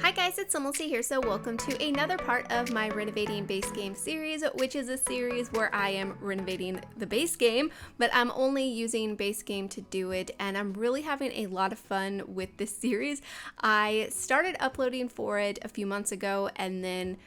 Hi guys, it's SimLicy here, so welcome to another part of my Renovating base game series, which is a series where I am renovating the base game, but I'm only using base game to do it, and I'm really having a lot of fun with this series. I started uploading for it a few months ago, and then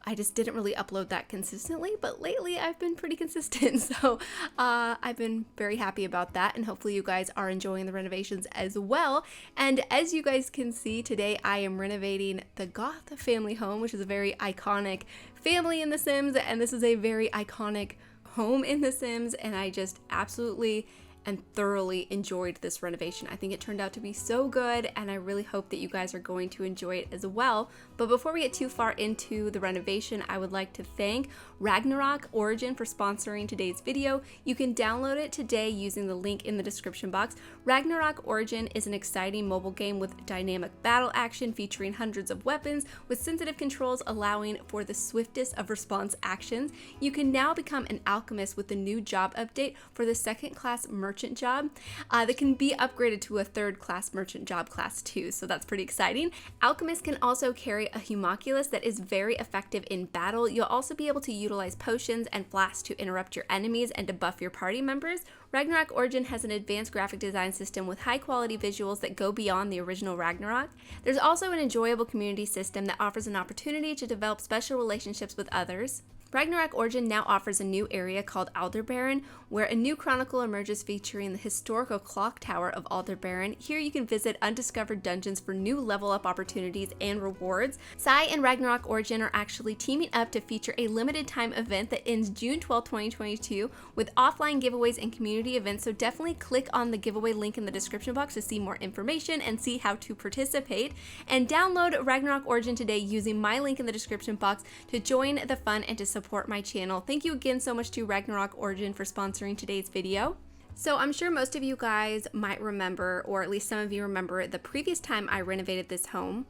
I just didn't really upload that consistently, but lately I've been pretty consistent, so I've been very happy about that, and hopefully you guys are enjoying the renovations as well. And as you guys can see, today I am renovating the Goth family home, which is a very iconic family in The Sims, and this is a very iconic home in The Sims, and I just absolutely and thoroughly enjoyed this renovation. I think it turned out to be so good, and I really hope that you guys are going to enjoy it as well. But before we get too far into the renovation, I would like to thank Ragnarok Origin for sponsoring today's video. You can download it today using the link in the description box. Ragnarok Origin is an exciting mobile game with dynamic battle action featuring hundreds of weapons with sensitive controls allowing for the swiftest of response actions. You can now become an alchemist with the new job update for the second class merchant job that can be upgraded to a third class merchant job class 2, so that's pretty exciting. Alchemists can also carry a homunculus that is very effective in battle. You'll also be able to utilize potions and flasks to interrupt your enemies and to buff your party members. Ragnarok Origin has an advanced graphic design system with high quality visuals that go beyond the original Ragnarok. There's also an enjoyable community system that offers an opportunity to develop special relationships with others. Ragnarok Origin now offers a new area called Aldebaran, where a new chronicle emerges featuring the historical clock tower of Aldebaran. Here you can visit undiscovered dungeons for new level up opportunities and rewards. Sai and Ragnarok Origin are actually teaming up to feature a limited time event that ends June 12, 2022 with offline giveaways and community events, so definitely click on the giveaway link in the description box to see more information and see how to participate. And download Ragnarok Origin today using my link in the description box to join the fun and to support my channel. Thank you again so much to Ragnarok Origin for sponsoring today's video. So I'm sure most of you guys might remember, or at least some of you remember, the previous time I renovated this home.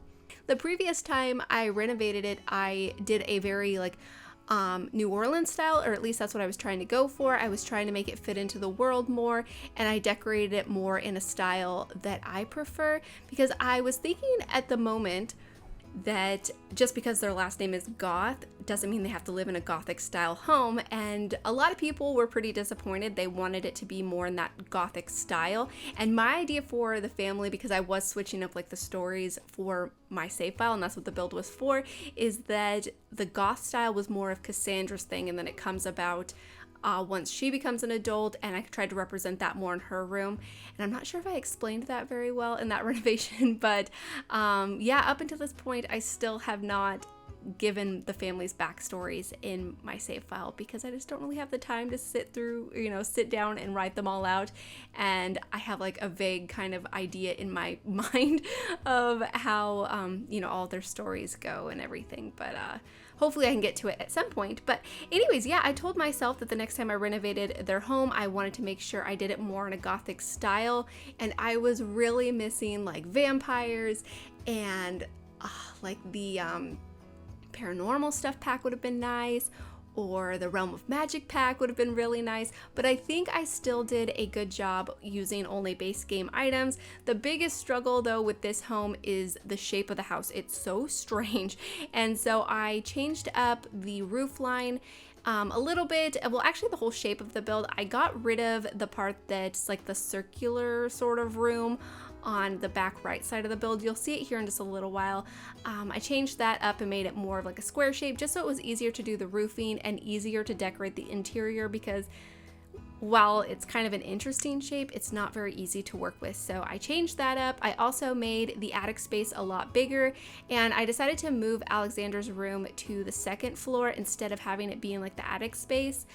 The previous time I renovated it, I did a very New Orleans style, or at least that's what I was trying to go for. I was trying to make it fit into the world more, and I decorated it more in a style that I prefer, because I was thinking at the moment that just because their last name is Goth doesn't mean they have to live in a Gothic style home, and a lot of people were pretty disappointed. They wanted it to be more in that Gothic style, and my idea for the family, because I was switching up the stories for my save file, and that's what the build was for, is that the Goth style was more of Cassandra's thing, and then it comes about once she becomes an adult, and I tried to represent that more in her room. And I'm not sure if I explained that very well in that renovation, but yeah, up until this point I still have not given the family's backstories in my save file, because I just don't really have the time to sit down and write them all out, and I have a vague kind of idea in my mind of how all their stories go and everything, but hopefully I can get to it at some point. But anyways, yeah, I told myself that the next time I renovated their home, I wanted to make sure I did it more in a Gothic style, and I was really missing vampires and the paranormal stuff pack would have been nice, or the Realm of Magic pack would have been really nice, but I think I still did a good job using only base game items. The biggest struggle though with this home is the shape of the house. It's so strange, and so I changed up the roof line a little bit. Well, actually the whole shape of the build. I got rid of the part that's the circular sort of room on the back right side of the build. You'll see it here in just a little while. I changed that up and made it more of a square shape, just so it was easier to do the roofing and easier to decorate the interior, because while it's kind of an interesting shape, it's not very easy to work with. So I changed that up. I also made the attic space a lot bigger, and I decided to move Alexander's room to the second floor instead of having it be in the attic space.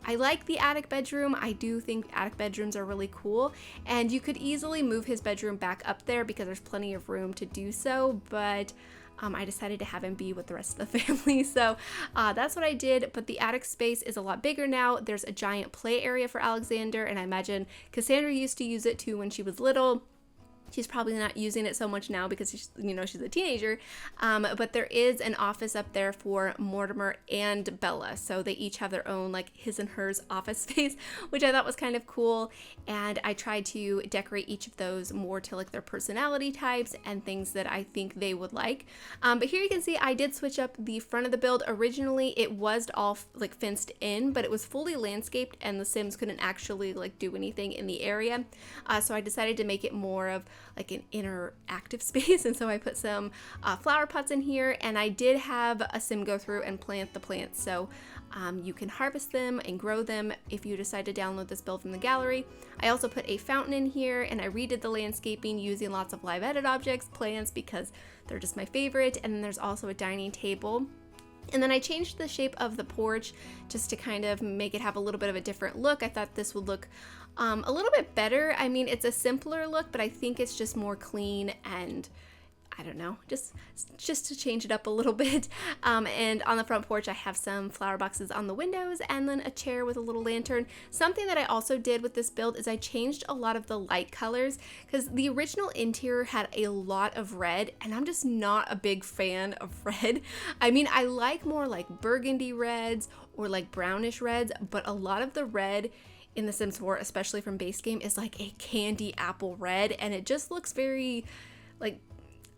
I like the attic bedroom. I do think attic bedrooms are really cool, and you could easily move his bedroom back up there because there's plenty of room to do so, but I decided to have him be with the rest of the family, so that's what I did. But the attic space is a lot bigger now. There's a giant play area for Alexander, and I imagine Cassandra used to use it too when she was little. She's probably not using it so much now because she's, she's a teenager. But there is an office up there for Mortimer and Bella. So they each have their own, like, his and hers office space, which I thought was kind of cool. And I tried to decorate each of those more to, like, their personality types and things that I think they would like. But here you can see I did switch up the front of the build. Originally, it was all, like, fenced in, but it was fully landscaped and the Sims couldn't actually, like, do anything in the area. So I decided to make it more of like an interactive space, and so I put some flower pots in here, and I did have a Sim go through and plant the plants, so you can harvest them and grow them if you decide to download this build from the gallery. I also put a fountain in here, and I redid the landscaping using lots of live edit objects, plants, because they're just my favorite. And then there's also a dining table. And then I changed the shape of the porch just to kind of make it have a little bit of a different look. I thought this would look a little bit better. I mean, it's a simpler look, but I think it's just more clean and I don't know, just to change it up a little bit. And on the front porch, I have some flower boxes on the windows and then a chair with a little lantern. Something that I also did with this build is I changed a lot of the light colors because the original interior had a lot of red and I'm just not a big fan of red. I mean, I like more like burgundy reds or like brownish reds, but a lot of the red in The Sims 4, especially from base game, is like a candy apple red and it just looks very like,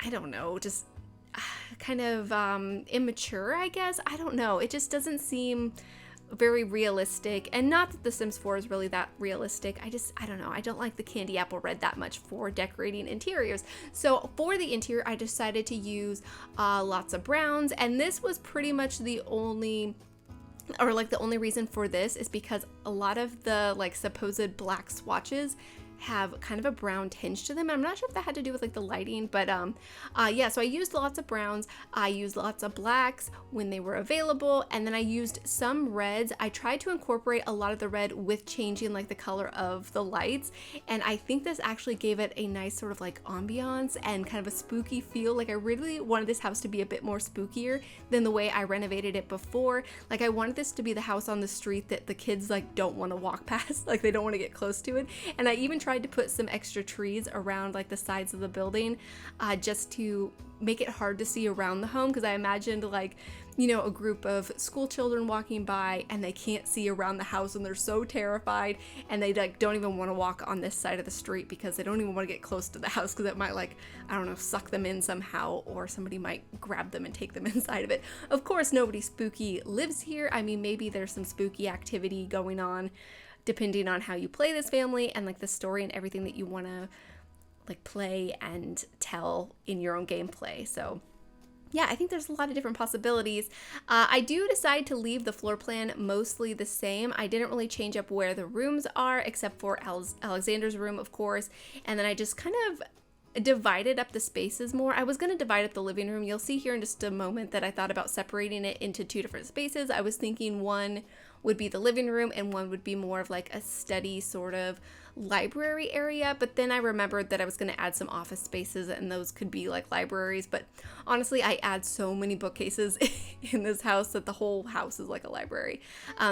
I don't know, just kind of immature, I guess. I don't know. It just doesn't seem very realistic. And not that The Sims 4 is really that realistic. I don't know. I don't like the candy apple red that much for decorating interiors. So for the interior, I decided to use lots of browns. And this was pretty much the only reason for this is because a lot of the like supposed black swatches have kind of a brown tinge to them. I'm not sure if that had to do with like the lighting, but yeah, so I used lots of browns. I used lots of blacks when they were available, and then I used some reds. I tried to incorporate a lot of the red with changing like the color of the lights, and I think this actually gave it a nice sort of like ambiance and kind of a spooky feel. Like I really wanted this house to be a bit more spookier than the way I renovated it before. Like I wanted this to be the house on the street that the kids like don't want to walk past, like they don't want to get close to it. And I even tried to put some extra trees around like the sides of the building just to make it hard to see around the home, because I imagined like, you know, a group of school children walking by and they can't see around the house and they're so terrified and they like don't even want to walk on this side of the street because they don't even want to get close to the house because it might like, I don't know, suck them in somehow, or somebody might grab them and take them inside of it. Of course, nobody spooky lives here. I mean, maybe there's some spooky activity going on depending on how you play this family and like the story and everything that you want to like play and tell in your own gameplay. So yeah, I think there's a lot of different possibilities. I do decide to leave the floor plan mostly the same. I didn't really change up where the rooms are except for Alexander's room, of course. And then I just kind of divided up the spaces more. I was going to divide up the living room. You'll see here in just a moment that I thought about separating it into two different spaces. I was thinking one would be the living room and one would be more of like a study sort of library area, but then I remembered that I was going to add some office spaces and those could be like libraries. But honestly, I add so many bookcases in this house that the whole house is like a library.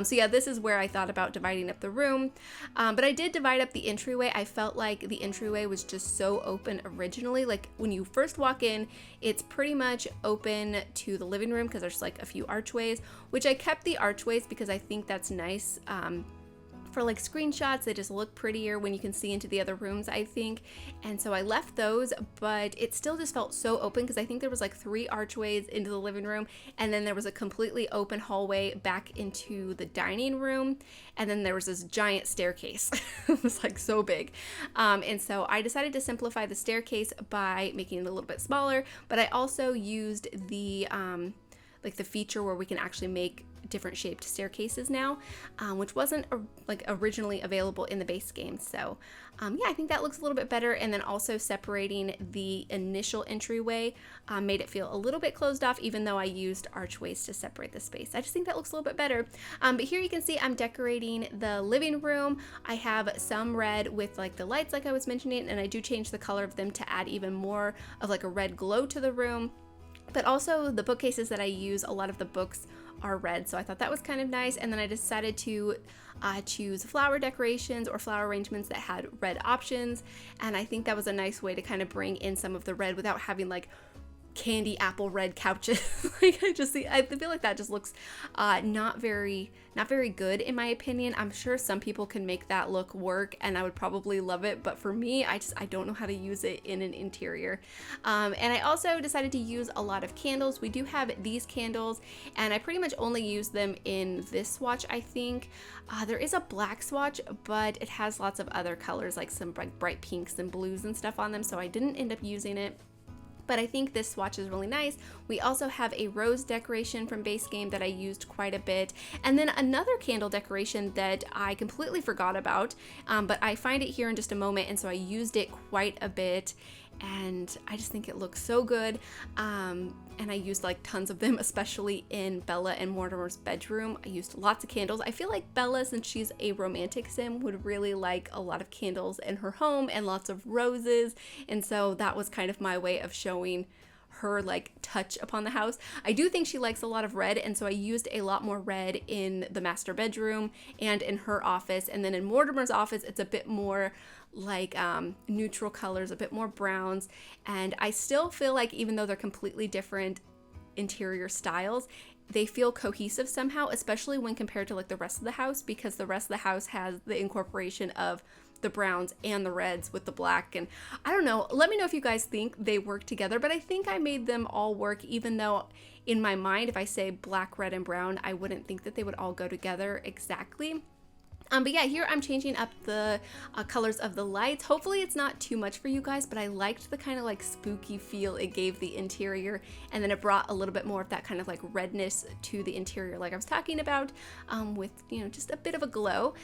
So yeah, this is where I thought about dividing up the room, but I did divide up the entryway. I felt like the entryway was just so open originally. Like when you first walk in, it's pretty much open to the living room because there's like a few archways, which I kept the archways because I think that's nice. For like screenshots, they just look prettier when you can see into the other rooms, I think. And so I left those, but it still just felt so open because I think there was like 3 archways into the living room, and then there was a completely open hallway back into the dining room, and then there was this giant staircase. It was like so big. And so I decided to simplify the staircase by making it a little bit smaller, but I also used the like the feature where we can actually make different shaped staircases now, which wasn't like originally available in the base game. So yeah, I think that looks a little bit better. And then also separating the initial entryway made it feel a little bit closed off, even though I used archways to separate the space. I just think that looks a little bit better. But here you can see I'm decorating the living room. I have some red with like the lights like I was mentioning, and I do change the color of them to add even more of like a red glow to the room. But also the bookcases that I use, a lot of the books are red. So I thought that was kind of nice. And then I decided to choose flower decorations or flower arrangements that had red options. And I think that was a nice way to kind of bring in some of the red without having like candy apple red couches. Like I feel like that just looks not very good in my opinion. I'm sure some people can make that look work and I would probably love it, but for me, I don't know how to use it in an interior. And I also decided to use a lot of candles. We do have these candles and I pretty much only use them in this swatch. I think there is a black swatch, but it has lots of other colors like some bright pinks and blues and stuff on them, so I didn't end up using it. But I think this swatch is really nice. We also have a rose decoration from base game that I used quite a bit. And then another candle decoration that I completely forgot about, but I find it here in just a moment, and so I used it quite a bit. And I just think it looks so good. And I used like tons of them, especially in Bella and Mortimer's bedroom. I used lots of candles. I feel like Bella, since she's a romantic sim, would really like a lot of candles in her home and lots of roses. And so that was kind of my way of showing her like touch upon the house. I do think she likes a lot of red, and so I used a lot more red in the master bedroom and in her office. And then in Mortimer's office, it's a bit more like neutral colors, a bit more browns. And I still feel like even though they're completely different interior styles, they feel cohesive somehow, especially when compared to like the rest of the house, because the rest of the house has the incorporation of the browns and the reds with the black. And I don't know, let me know if you guys think they work together, but I think I made them all work, even though in my mind, if I say black, red, and brown, I wouldn't think that they would all go together exactly. But yeah, here I'm changing up the colors of the lights. Hopefully it's not too much for you guys, but I liked the kind of like spooky feel it gave the interior, and then it brought a little bit more of that kind of like redness to the interior like I was talking about, with, you know, just a bit of a glow.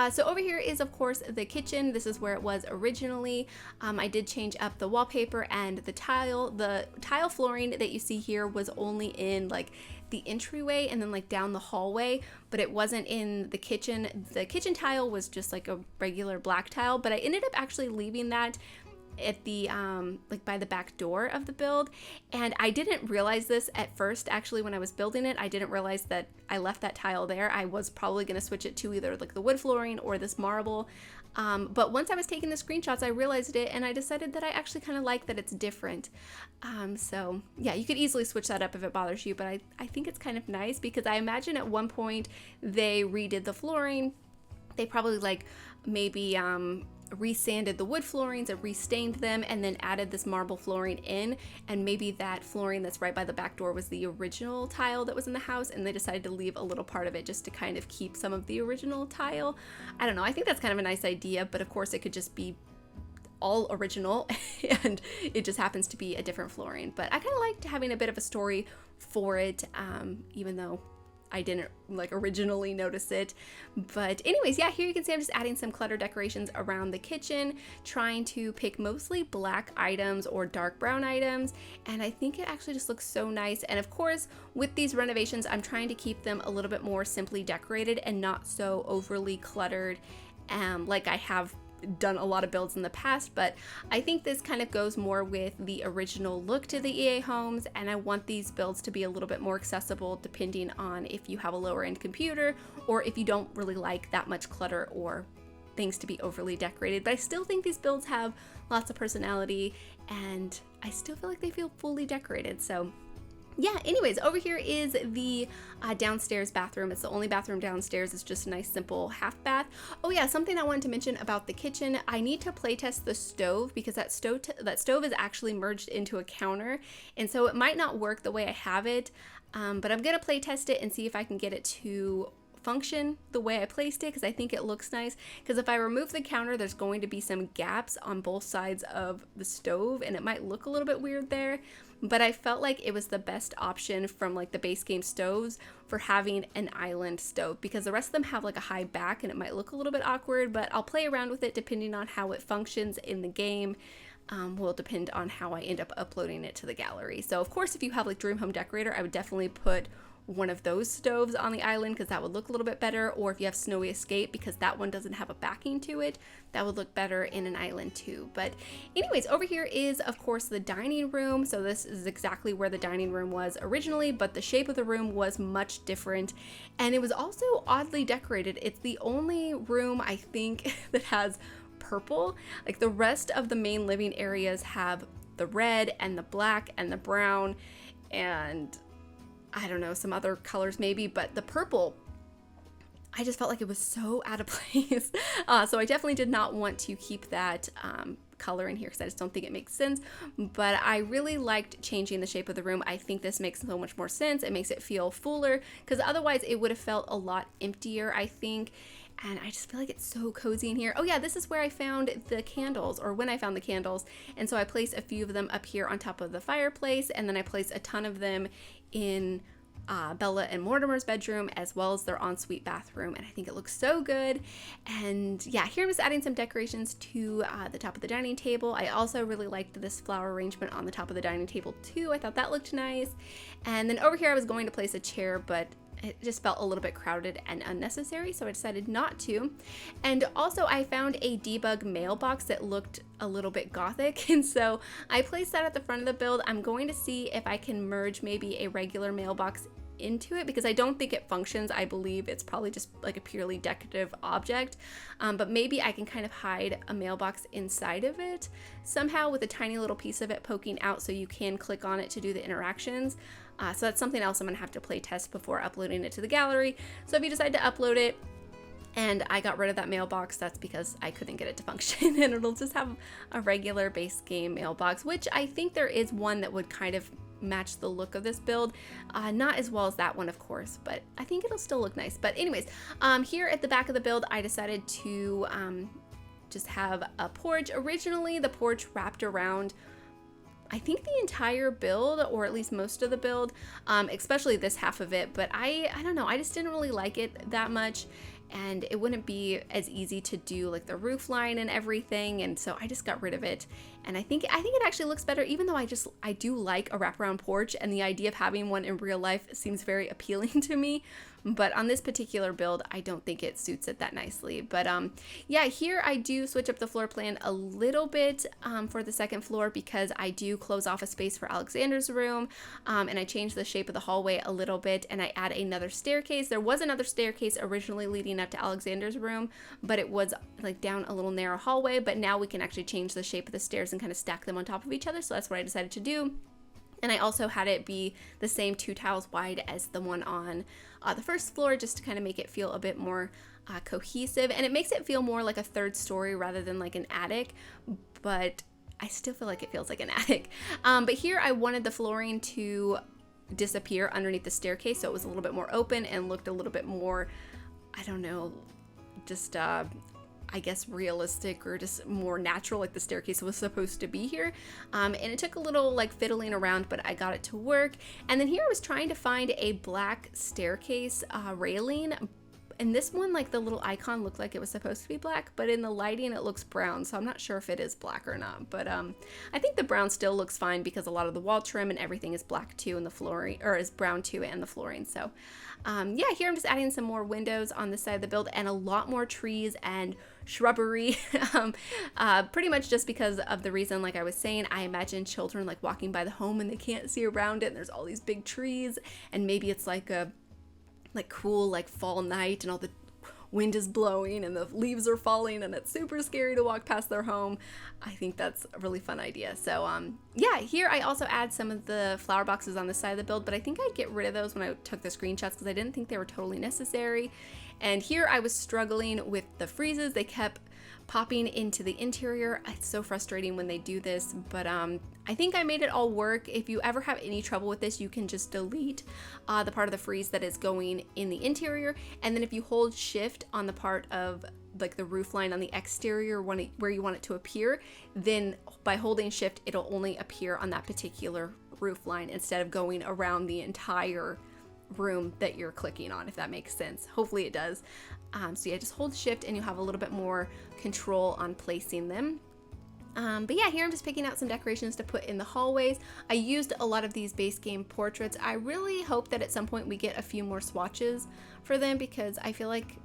So over here is of course the kitchen. This is where it was originally. I did change up the wallpaper and the tile. The tile flooring that you see here was only in like the entryway and then like down the hallway, but it wasn't in the kitchen. The kitchen tile was just like a regular black tile, but I ended up actually leaving that at the like by the back door of the build. And I didn't realize this at first, actually, when I was building it. I didn't realize that I left that tile there. I was probably going to switch it to either like the wood flooring or this marble. But once I was taking the screenshots, I realized it, and I decided that I actually kind of like that it's different. So yeah, you could easily switch that up if it bothers you, but I think it's kind of nice because I imagine at one point they redid the flooring. They probably like maybe resanded the wood floorings and restained them and then added this marble flooring in, and maybe that flooring that's right by the back door was the original tile that was in the house, and they decided to leave a little part of it just to kind of keep some of the original tile. I don't know, I think that's kind of a nice idea, but of course it could just be all original and it just happens to be a different flooring. But I kind of liked having a bit of a story for it, even though I didn't like originally notice it. But anyways, yeah, here you can see I'm just adding some clutter decorations around the kitchen, trying to pick mostly black items or dark brown items, and I think it actually just looks so nice. And of course, with these renovations, I'm trying to keep them a little bit more simply decorated and not so overly cluttered, like I have done a lot of builds in the past. But I think this kind of goes more with the original look to the EA homes, and I want these builds to be a little bit more accessible depending on if you have a lower end computer or if you don't really like that much clutter or things to be overly decorated. But I still think these builds have lots of personality, and I still feel like they feel fully decorated. So yeah, anyways, over here is the downstairs bathroom. It's the only bathroom downstairs. It's just a nice simple half bath. Oh yeah, something I wanted to mention about the kitchen. I need to playtest the stove because that stove is actually merged into a counter, and so it might not work the way I have it, but I'm gonna playtest it and see if I can get it to function the way I placed it, because I think it looks nice. Because if I remove the counter, there's going to be some gaps on both sides of the stove and it might look a little bit weird there, but I felt like it was the best option from like the base game stoves for having an island stove, because the rest of them have like a high back and it might look a little bit awkward, but I'll play around with it depending on how it functions in the game. Will depend on how I end up uploading it to the gallery. So of course, if you have like Dream Home Decorator, I would definitely put one of those stoves on the island because that would look a little bit better, or if you have Snowy Escape because that one doesn't have a backing to it, that would look better in an island too. But anyways, over here is of course the dining room. So this is exactly where the dining room was originally, but the shape of the room was much different, and it was also oddly decorated. It's the only room I think that has purple. Like the rest of the main living areas have the red and the black and the brown and I don't know, some other colors maybe, but the purple, I just felt like it was so out of place. So I definitely did not want to keep that color in here because I just don't think it makes sense. But I really liked changing the shape of the room. I think this makes so much more sense. It makes it feel fuller because otherwise it would have felt a lot emptier, I think. And I just feel like it's so cozy in here. Oh yeah, this is where I found the candles, or when I found the candles. And so I placed a few of them up here on top of the fireplace, and then I placed a ton of them in Bella and Mortimer's bedroom, as well as their ensuite bathroom, and I think it looks so good. And yeah, here I'm just adding some decorations to the top of the dining table. I also really liked this flower arrangement on the top of the dining table too. I thought that looked nice. And then over here I was going to place a chair, but it just felt a little bit crowded and unnecessary, so I decided not to. And also I found a debug mailbox that looked a little bit gothic, and so I placed that at the front of the build. I'm going to see if I can merge maybe a regular mailbox into it because I don't think it functions. I believe it's probably just like a purely decorative object, but maybe I can kind of hide a mailbox inside of it somehow with a tiny little piece of it poking out so you can click on it to do the interactions. So that's something else I'm gonna have to play test before uploading it to the gallery. So if you decide to upload it and I got rid of that mailbox, that's because I couldn't get it to function, and it'll just have a regular base game mailbox, which I think there is one that would kind of match the look of this build. Not as well as that one, of course, but I think it'll still look nice. But anyways, here at the back of the build, I decided to just have a porch. Originally, the porch wrapped around I think the entire build, or at least most of the build, especially this half of it, but I don't know, I just didn't really like it that much, and it wouldn't be as easy to do like the roof line and everything, and so I just got rid of it. And I think it actually looks better, even though I do like a wraparound porch, and the idea of having one in real life seems very appealing to me. But on this particular build, I don't think it suits it that nicely. But yeah, here I do switch up the floor plan a little bit for the second floor because I do close off a space for Alexander's room, and I change the shape of the hallway a little bit, and I add another staircase. There was another staircase originally leading up to Alexander's room, but it was like down a little narrow hallway, but now we can actually change the shape of the stairs and kind of stack them on top of each other. So that's what I decided to do. And I also had it be the same 2 tiles wide as the one on the first floor, just to kind of make it feel a bit more cohesive. And it makes it feel more like a 3rd story rather than like an attic, but I still feel like it feels like an attic. But here I wanted the flooring to disappear underneath the staircase, so it was a little bit more open and looked a little bit more, I don't know, just I guess realistic or just more natural, like the staircase was supposed to be here. And it took a little like fiddling around, but I got it to work. And then here I was trying to find a black staircase railing, and this one, like the little icon looked like it was supposed to be black, but in the lighting it looks brown, so I'm not sure if it is black or not. But I think the brown still looks fine because a lot of the wall trim and everything is black too, and the flooring, or is brown too, and the flooring. So yeah, here I'm just adding some more windows on this side of the build and a lot more trees and shrubbery, pretty much just because of the reason, like I was saying, I imagine children like walking by the home and they can't see around it, and there's all these big trees, and maybe it's like a cool like fall night and all the wind is blowing and the leaves are falling and it's super scary to walk past their home. I think that's a really fun idea. So yeah, here I also add some of the flower boxes on the side of the build, but I think I'd get rid of those when I took the screenshots because I didn't think they were totally necessary. And here I was struggling with the freezes. They kept popping into the interior. It's so frustrating when they do this, but I think I made it all work. If you ever have any trouble with this, you can just delete the part of the freeze that is going in the interior, and then if you hold shift on the part of like the roof line on the exterior where you want it to appear, then by holding shift it'll only appear on that particular roof line instead of going around the entire room that you're clicking on, if that makes sense. Hopefully it does. So yeah, just hold shift and you have a little bit more control on placing them. But yeah, here I'm just picking out some decorations to put in the hallways. I used a lot of these base game portraits. I really hope that at some point we get a few more swatches for them, because I feel like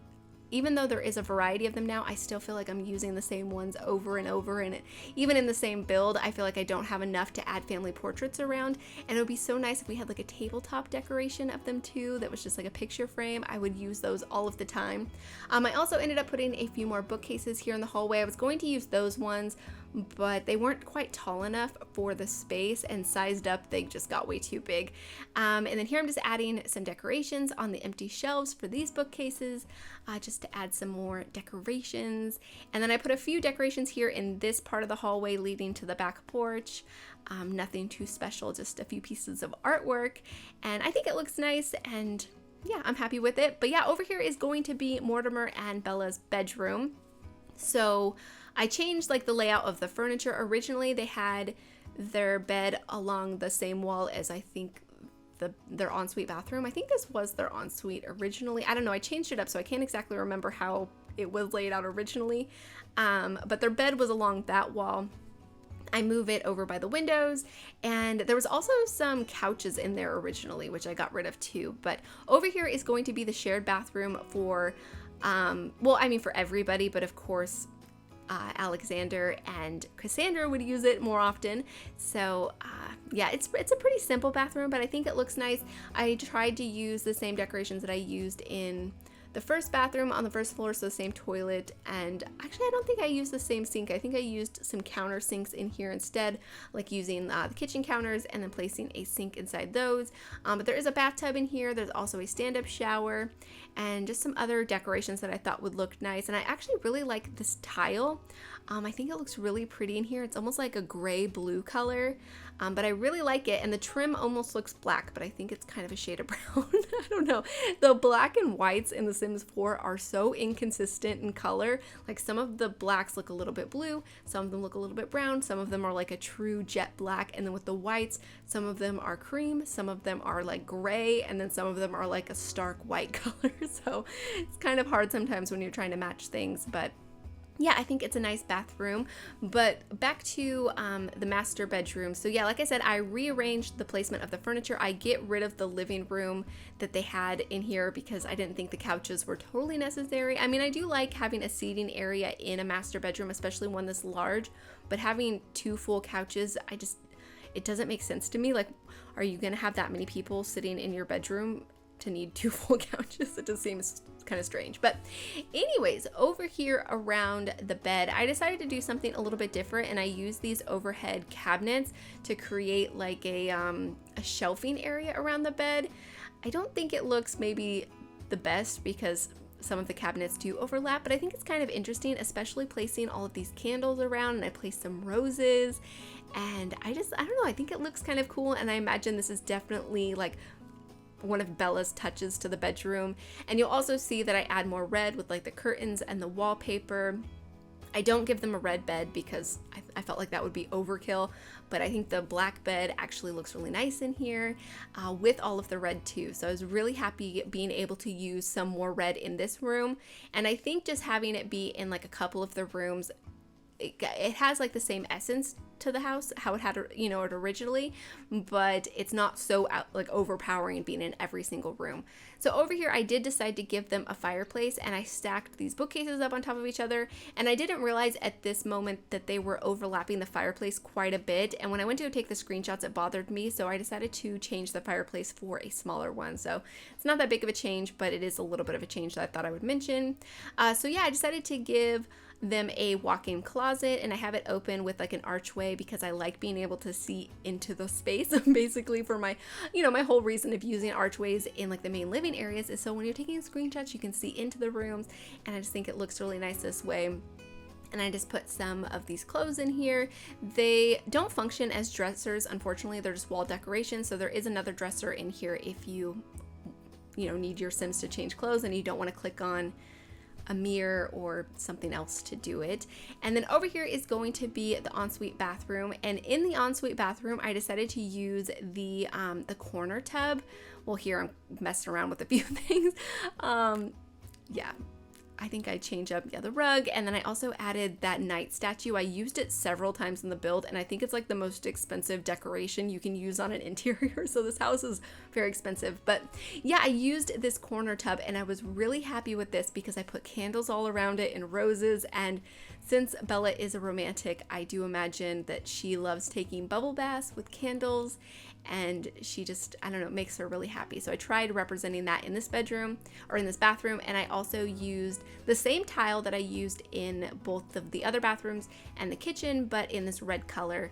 even though there is a variety of them now, I still feel like I'm using the same ones over and over, and even in the same build, I feel like I don't have enough to add family portraits around, and it would be so nice if we had like a tabletop decoration of them too that was just like a picture frame. I would use those all of the time. I also ended up putting a few more bookcases here in the hallway. I was going to use those ones, but they weren't quite tall enough for the space, and sized up they just got way too big. And then here I'm just adding some decorations on the empty shelves for these bookcases, just to add some more decorations. And then I put a few decorations here in this part of the hallway leading to the back porch. Nothing too special, just a few pieces of artwork, and I think it looks nice, and yeah, I'm happy with it. But yeah, over here is going to be Mortimer and Bella's bedroom. So I changed like the layout of the furniture. Originally they had their bed along the same wall as I think their ensuite bathroom. I think this was their ensuite originally. I don't know, I changed it up, so I can't exactly remember how it was laid out originally. But their bed was along that wall. I move it over by the windows, and there was also some couches in there originally, which I got rid of too. But over here is going to be the shared bathroom for well, I mean for everybody, but of course Alexander and Cassandra would use it more often. So yeah, it's a pretty simple bathroom, but I think it looks nice. I tried to use the same decorations that I used in the first bathroom on the first floor, so the same toilet, and actually I don't think I used the same sink. I think I used some counter sinks in here instead, like using the kitchen counters and then placing a sink inside those. But there is a bathtub in here. There's also a stand-up shower and just some other decorations that I thought would look nice. And I actually really like this tile. I think it looks really pretty in here. It's almost like a gray blue color, but I really like it. And the trim almost looks black, but I think it's kind of a shade of brown. I don't know. The black and whites in The Sims 4 are so inconsistent in color. Like some of the blacks look a little bit blue, some of them look a little bit brown, some of them are like a true jet black, and then with the whites, some of them are cream, some of them are like gray, and then some of them are like a stark white color. So it's kind of hard sometimes when you're trying to match things, but yeah, I think it's a nice bathroom. But back to the master bedroom. So yeah, like I said, I rearranged the placement of the furniture. I get rid of the living room that they had in here because I didn't think the couches were totally necessary. I mean, I do like having a seating area in a master bedroom, especially one this large, but having two full couches, it doesn't make sense to me. Like, are you gonna have that many people sitting in your bedroom to need two full couches? It just seems kind of strange. But anyways, over here around the bed, I decided to do something a little bit different, and I used these overhead cabinets to create like a shelving area around the bed. I don't think it looks maybe the best because some of the cabinets do overlap, but I think it's kind of interesting, especially placing all of these candles around, and I placed some roses, and I don't know, I think it looks kind of cool, and I imagine this is definitely like one of Bella's touches to the bedroom. And you'll also see that I add more red with like the curtains and the wallpaper. I don't give them a red bed because I felt like that would be overkill, but I think the black bed actually looks really nice in here with all of the red too. So I was really happy being able to use some more red in this room, and I think just having it be in like a couple of the rooms, it has like the same essence to the house, how it had, it originally, but it's not so like overpowering being in every single room. So over here, I did decide to give them a fireplace, and I stacked these bookcases up on top of each other, and I didn't realize at this moment that they were overlapping the fireplace quite a bit, and when I went to go take the screenshots, it bothered me, so I decided to change the fireplace for a smaller one. So it's not that big of a change, but it is a little bit of a change that I thought I would mention. So yeah, I decided to give them a walk-in closet, and I have it open with like an archway because I like being able to see into the space. Basically for my, my whole reason of using archways in like the main living areas is so when you're taking screenshots, you can see into the rooms, and I just think it looks really nice this way. And I just put some of these clothes in here. They don't function as dressers, unfortunately. They're just wall decorations, so there is another dresser in here if you need your Sims to change clothes and you don't want to click on a mirror or something else to do it. And then over here is going to be the ensuite bathroom, and in the ensuite bathroom I decided to use the corner tub. Well, here I'm messing around with a few things. Yeah, I think I changed up the rug, and then I also added that knight statue. I used it several times in the build, and I think it's like the most expensive decoration you can use on an interior, so this house is very expensive. But yeah, I used this corner tub, and I was really happy with this because I put candles all around it and roses, and since Bella is a romantic, I do imagine that she loves taking bubble baths with candles, and she just, I don't know, makes her really happy. So I tried representing that in this bedroom or in this bathroom, and I also used the same tile that I used in both of the other bathrooms and the kitchen, but in this red color,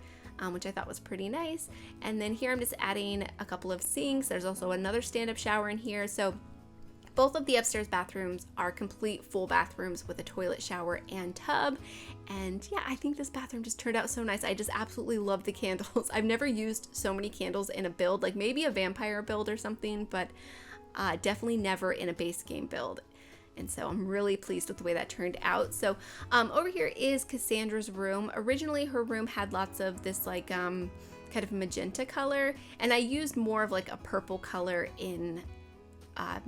which I thought was pretty nice. And then here I'm just adding a couple of sinks. There's also another stand-up shower in here. So both of the upstairs bathrooms are complete full bathrooms with a toilet, shower, and tub. And yeah, I think this bathroom just turned out so nice. I just absolutely love the candles. I've never used so many candles in a build, like maybe a vampire build or something, but definitely never in a base game build. And so I'm really pleased with the way that turned out. So over here is Cassandra's room. Originally her room had lots of this like kind of magenta color, and I used more of like a purple color in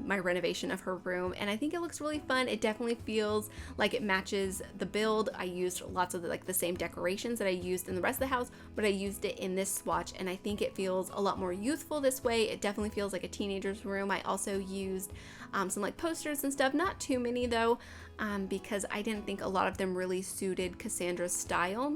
my renovation of her room, and I think it looks really fun. It definitely feels like it matches the build. I used lots of the same decorations that I used in the rest of the house, but I used it in this swatch, and I think it feels a lot more youthful this way. It definitely feels like a teenager's room. I also used some like posters and stuff, not too many though, because I didn't think a lot of them really suited Cassandra's style.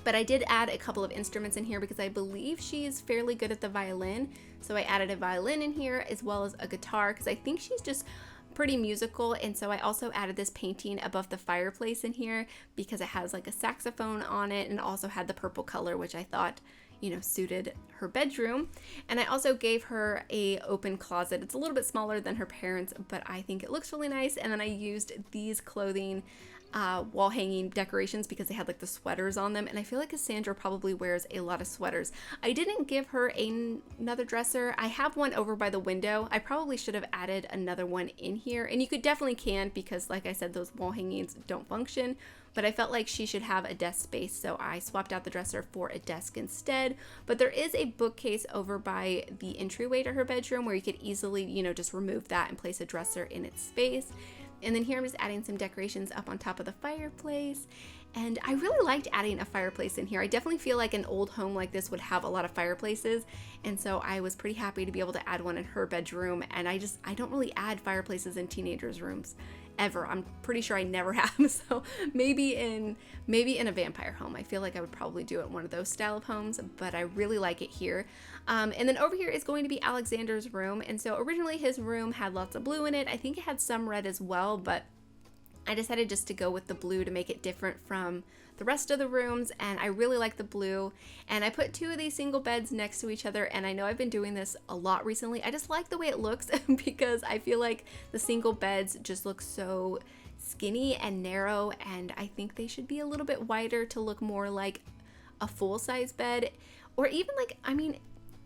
But I did add a couple of instruments in here because I believe she's fairly good at the violin. So I added a violin in here as well as a guitar because I think she's just pretty musical. And so I also added this painting above the fireplace in here because it has like a saxophone on it, and also had the purple color, which I thought, you know, suited her bedroom. And I also gave her a open closet. It's a little bit smaller than her parents', but I think it looks really nice. And then I used these clothing wall hanging decorations because they had like the sweaters on them, and I feel like Cassandra probably wears a lot of sweaters. I didn't give her another dresser. I have one over by the window. I probably should have added another one in here, and you could definitely can because like I said, those wall hangings don't function, but I felt like she should have a desk space, so I swapped out the dresser for a desk instead. But there is a bookcase over by the entryway to her bedroom where you could easily, you know, just remove that and place a dresser in its space. And then here I'm just adding some decorations up on top of the fireplace. And I really liked adding a fireplace in here. I definitely feel like an old home like this would have a lot of fireplaces. And so I was pretty happy to be able to add one in her bedroom. And I don't really add fireplaces in teenagers' rooms ever. I'm pretty sure I never have. So maybe in a vampire home. I feel like I would probably do it in one of those style of homes, but I really like it here. And then over here is going to be Alexander's room. And so originally his room had lots of blue in it. I think it had some red as well, but I decided just to go with the blue to make it different from the rest of the rooms, and I really like the blue. And I put two of these single beds next to each other, and I know I've been doing this a lot recently. I just like the way it looks because I feel like the single beds just look so skinny and narrow, and I think they should be a little bit wider to look more like a full-size bed, or even like, I mean,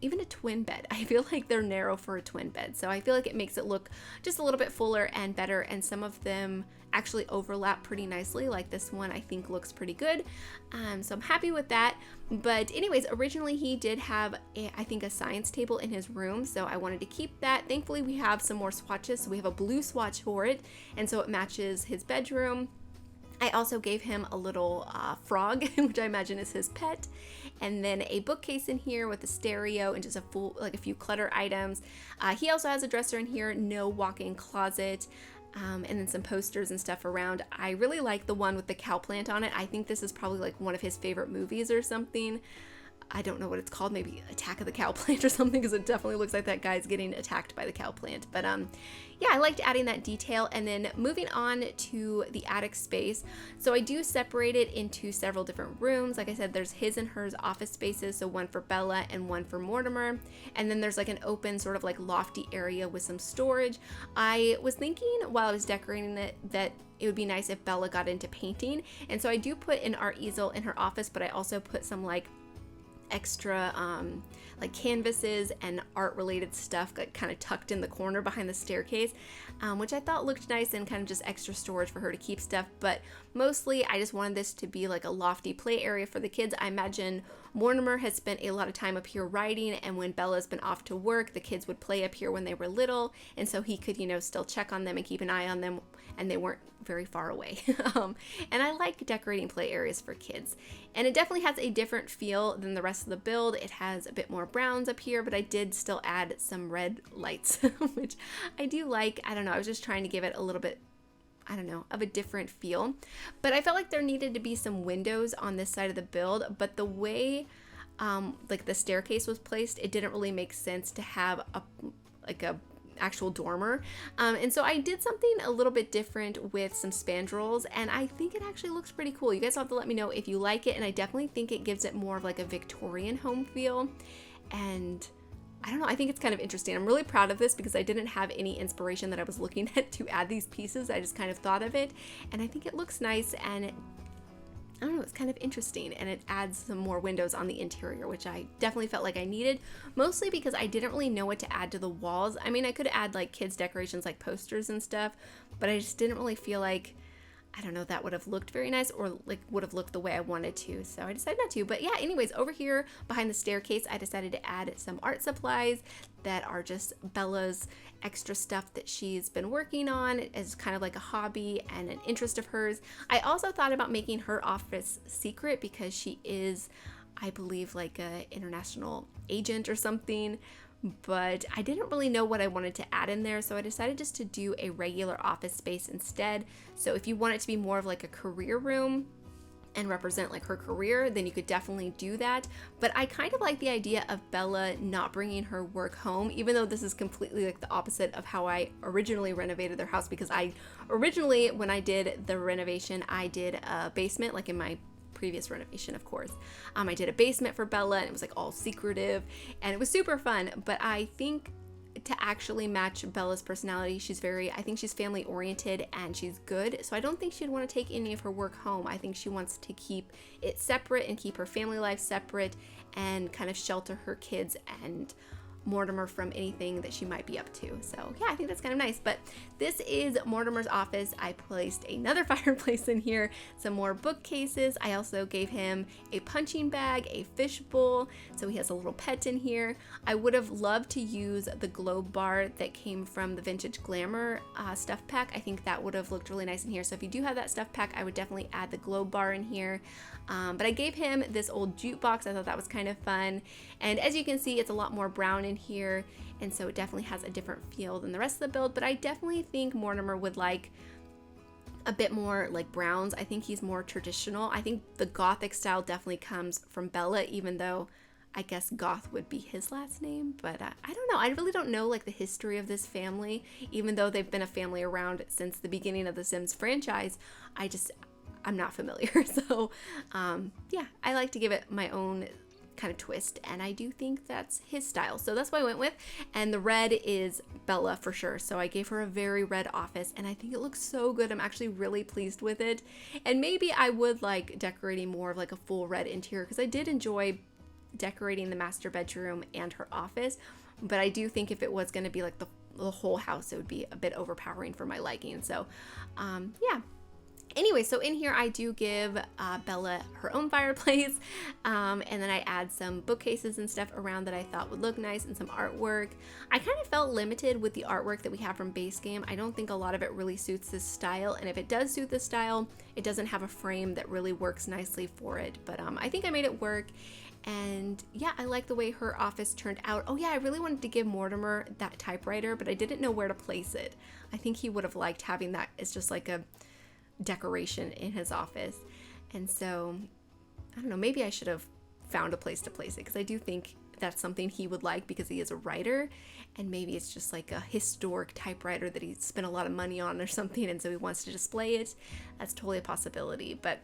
even a twin bed. I feel like they're narrow for a twin bed, so I feel like it makes it look just a little bit fuller and better, and some of them actually overlap pretty nicely. Like this one I think looks pretty good, so I'm happy with that. But anyways, originally he did have I think a science table in his room, so I wanted to keep that. Thankfully we have some more swatches, so we have a blue swatch for it, and so it matches his bedroom. I also gave him a little frog, which I imagine is his pet, and then a bookcase in here with a stereo and just a few clutter items. He also has a dresser in here, no walk-in closet, and then some posters and stuff around. I really like the one with the cow plant on it. I think this is probably like one of his favorite movies or something. I don't know what it's called, maybe Attack of the Cow Plant or something, because it definitely looks like that guy's getting attacked by the cow plant. But yeah, I liked adding that detail. And then moving on to the attic space. So I do separate it into several different rooms. Like I said, there's his and hers office spaces, so one for Bella and one for Mortimer. And then there's like an open sort of like lofty area with some storage. I was thinking while I was decorating it that it would be nice if Bella got into painting. And so I do put an art easel in her office, but I also put some like extra like canvases and art related stuff like kind of tucked in the corner behind the staircase, which I thought looked nice and kind of just extra storage for her to keep stuff. But mostly I just wanted this to be like a lofty play area for the kids. I imagine Mortimer has spent a lot of time up here writing, and when Bella's been off to work, the kids would play up here when they were little, and so he could, you know, still check on them and keep an eye on them, and they weren't very far away. And I like decorating play areas for kids. And it definitely has a different feel than the rest of the build. It has a bit more browns up here, but I did still add some red lights, which I do like. I don't know, I was just trying to give it a little bit, I don't know, of a different feel. But I felt like there needed to be some windows on this side of the build, but the way like the staircase was placed, it didn't really make sense to have a actual dormer. And so I did something a little bit different with some spandrels, and I think it actually looks pretty cool. You guys will have to let me know if you like it, and I definitely think it gives it more of like a Victorian home feel. And I don't know, I think it's kind of interesting. I'm really proud of this because I didn't have any inspiration that I was looking at to add these pieces. I just kind of thought of it, and I think it looks nice, and I don't know, it's kind of interesting, and it adds some more windows on the interior, which I definitely felt like I needed, mostly because I didn't really know what to add to the walls. I mean, I could add like kids decorations like posters and stuff, but I just didn't really feel like, I don't know, that would have looked very nice or like would have looked the way I wanted to. So I decided not to. But yeah, anyways, over here behind the staircase, I decided to add some art supplies that are just Bella's extra stuff that she's been working on as kind of like a hobby and an interest of hers. I also thought about making her office secret because she is, I believe, like a international agent or something, but I didn't really know what I wanted to add in there, so I decided just to do a regular office space instead. So if you want it to be more of like a career room and represent like her career, then you could definitely do that. But I kind of like the idea of Bella not bringing her work home, even though this is completely like the opposite of how I originally renovated their house, because I originally, when I did the renovation, I did a basement, like in my previous renovation, of course. I did a basement for Bella, and it was like all secretive, and it was super fun. But I think to actually match Bella's personality, I think she's family oriented and she's good. So I don't think she'd want to take any of her work home. I think she wants to keep it separate and keep her family life separate and kind of shelter her kids and Mortimer from anything that she might be up to. So yeah, I think that's kind of nice. But this is Mortimer's office. I placed another fireplace in here, some more bookcases. I also gave him a punching bag, a fish bowl, so he has a little pet in here. I would have loved to use the globe bar that came from the Vintage Glamour stuff pack. I think that would have looked really nice in here. So if you do have that stuff pack, I would definitely add the globe bar in here. But I gave him this old jukebox. I thought that was kind of fun. And as you can see, it's a lot more brown in here, and so it definitely has a different feel than the rest of the build. But I definitely think Mortimer would like a bit more like browns. I think he's more traditional. I think the Gothic style definitely comes from Bella, even though I guess Goth would be his last name. But I don't know. I really don't know like the history of this family, even though they've been a family around since the beginning of the Sims franchise. I'm not familiar. So yeah, I like to give it my own kind of twist, and I do think that's his style, so that's what I went with. And the red is Bella for sure, so I gave her a very red office, and I think it looks so good. I'm actually really pleased with it, and maybe I would like decorating more of like a full red interior, because I did enjoy decorating the master bedroom and her office, but I do think if it was going to be like the whole house, it would be a bit overpowering for my liking. So yeah. Anyway, so in here I do give Bella her own fireplace, and then I add some bookcases and stuff around that I thought would look nice, and some artwork. I kind of felt limited with the artwork that we have from base game. I don't think a lot of it really suits this style, and if it does suit this style, it doesn't have a frame that really works nicely for it. But I think I made it work. And yeah, I like the way her office turned out. Oh yeah, I really wanted to give Mortimer that typewriter, but I didn't know where to place it. I think he would have liked having that as just like a decoration in his office. And so I don't know, maybe I should have found a place to place it, because I do think that's something he would like because he is a writer, and maybe it's just like a historic typewriter that he spent a lot of money on or something, and so he wants to display it. That's totally a possibility. But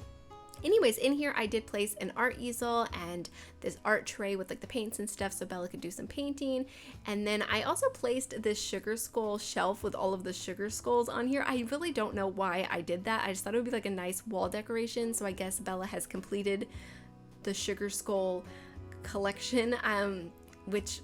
anyways, in here I did place an art easel and this art tray with like the paints and stuff so Bella could do some painting. And then I also placed this sugar skull shelf with all of the sugar skulls on here. I really don't know why I did that. I just thought it would be like a nice wall decoration. So I guess Bella has completed the sugar skull collection, which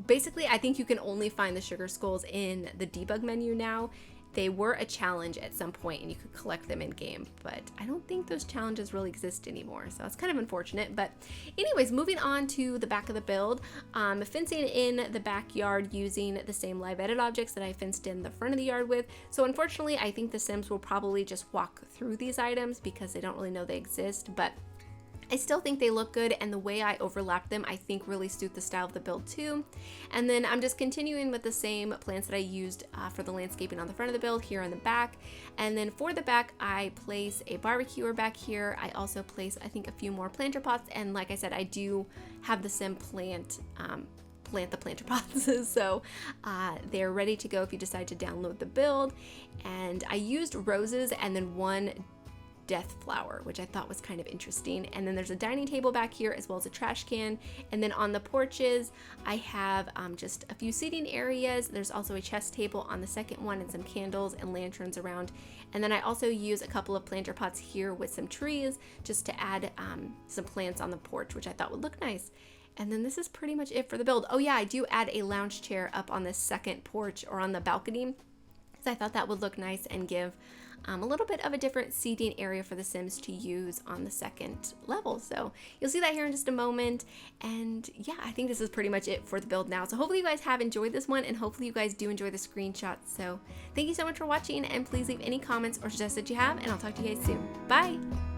basically I think you can only find the sugar skulls in the debug menu now. they were a challenge at some point and you could collect them in game, but I don't think those challenges really exist anymore, so that's kind of unfortunate. But anyways, moving on to the back of the build, fencing in the backyard using the same live edit objects that I fenced in the front of the yard with. So unfortunately, I think the Sims will probably just walk through these items because they don't really know they exist, but I still think they look good, and the way I overlapped them I think really suit the style of the build too. And then I'm just continuing with the same plants that I used for the landscaping on the front of the build here on the back. And then for the back, I place a barbecuer back here. I also place, I think, a few more planter pots, and like I said, I do have the Sim plant the planter pots, so they're ready to go if you decide to download the build. And I used roses and then one death flower, which I thought was kind of interesting. And then there's a dining table back here as well as a trash can. And then on the porches, I have just a few seating areas. There's also a chest table on the second one and some candles and lanterns around. And then I also use a couple of planter pots here with some trees just to add some plants on the porch, which I thought would look nice. And then this is pretty much it for the build. Oh yeah, I do add a lounge chair up on the second porch or on the balcony, because I thought that would look nice and give a little bit of a different seating area for the Sims to use on the second level. So you'll see that here in just a moment. And yeah, I think this is pretty much it for the build now. So hopefully you guys have enjoyed this one, and hopefully you guys do enjoy the screenshots. So thank you so much for watching, and please leave any comments or suggestions that you have, and I'll talk to you guys soon. Bye!